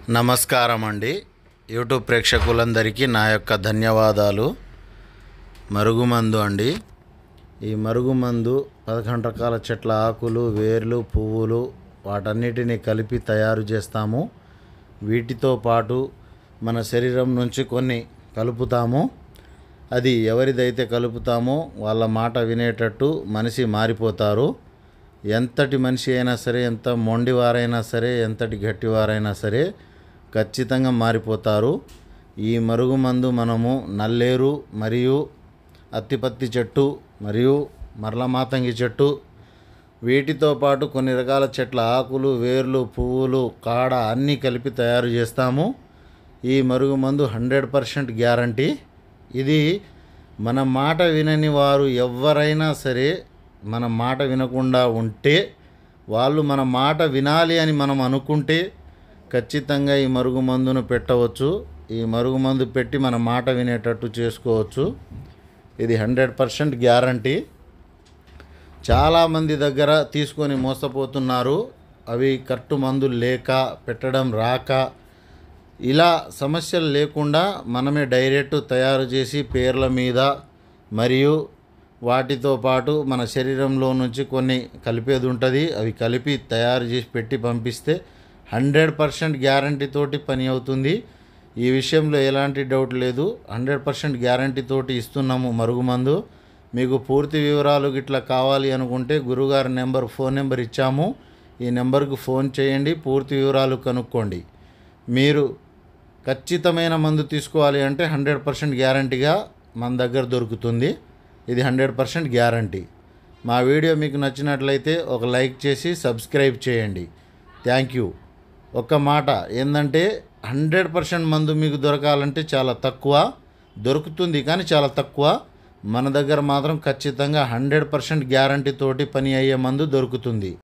నమస్కారం అండి. యూట్యూబ్ ప్రేక్షకులందరికీ నా యొక్క ధన్యవాదాలు. మరుగుమందు అండి. ఈ మరుగుమందు 11 రకాల చెట్ల ఆకులు, వేర్లు, పువ్వులు వాటన్నిటిని కలిపి తయారు చేస్తాము. వీటితో పాటు మన శరీరం నుంచి కొన్ని కలుపుతాము. అది ఎవరిదైతే కలుపుతామో వాళ్ళ మాట వినేటట్టు మనిషి మారిపోతారు. ఎంతటి మనిషి అయినా సరే, ఎంత మొండివారైనా సరే, ఎంతటి గట్టివారైనా సరే ఖచ్చితంగా మారిపోతారు. ఈ మరుగుమందు మనము నల్లేరు మరియు అత్తిపత్తి చెట్టు మరియు మరలమాతంగి చెట్టు వీటితో పాటు కొన్ని రకాల చెట్ల ఆకులు, వేర్లు, పువ్వులు, కాడ అన్నీ కలిపి తయారు చేస్తాము. ఈ మరుగుమందు 100% గ్యారంటీ. ఇది మన మాట వినని వారు ఎవరైనా సరే, మన మాట వినకుండా ఉంటే, వాళ్ళు మన మాట వినాలి అని మనం అనుకుంటే ఖచ్చితంగా ఈ మరుగుమందును పెట్టవచ్చు. ఈ మరుగుమందు పెట్టి మన మాట వినేటట్టు చేసుకోవచ్చు. ఇది 100% గ్యారంటీ. చాలామంది దగ్గర తీసుకొని మోసపోతున్నారు. అవి కరెక్ట్ మందులు లేక, పెట్టడం రాక, ఇలా సమస్యలు లేకుండా మనమే డైరెక్ట్ తయారు చేసి పేర్ల మీద మరియు వాటితో పాటు మన శరీరంలో నుంచి కొన్ని కలిపేది ఉంటుంది. అవి కలిపి తయారు చేసి పెట్టి పంపిస్తే 100% గ్యారంటీ తోటి పని అవుతుంది. ఈ విషయంలో ఎలాంటి డౌట్ లేదు. 100% గ్యారంటీ తోటి ఇస్తున్నాము మరుగుమందు. మీకు పూర్తి వివరాలు గిట్లా కావాలి అనుకుంటే గురుగారి ఫోన్ నెంబర్ ఇచ్చాము. ఈ నెంబర్కు ఫోన్ చేయండి, పూర్తి వివరాలు కనుక్కోండి. మీరు ఖచ్చితమైన మందు తీసుకోవాలి అంటే 100% గ్యారంటీగా మన దగ్గర దొరుకుతుంది. ఇది 100% గ్యారంటీ. మా వీడియో మీకు నచ్చినట్లయితే ఒక లైక్ చేసి సబ్స్క్రైబ్ చేయండి. Thank you. ఒక్క మాట ఏంటంటే 100% మందు మీకు దొరకాలంటే చాలా తక్కువ దొరుకుతుంది, కానీ చాలా తక్కువ. మన దగ్గర మాత్రం ఖచ్చితంగా 100% గ్యారంటీ తోటి పని అయ్యే మందు దొరుకుతుంది.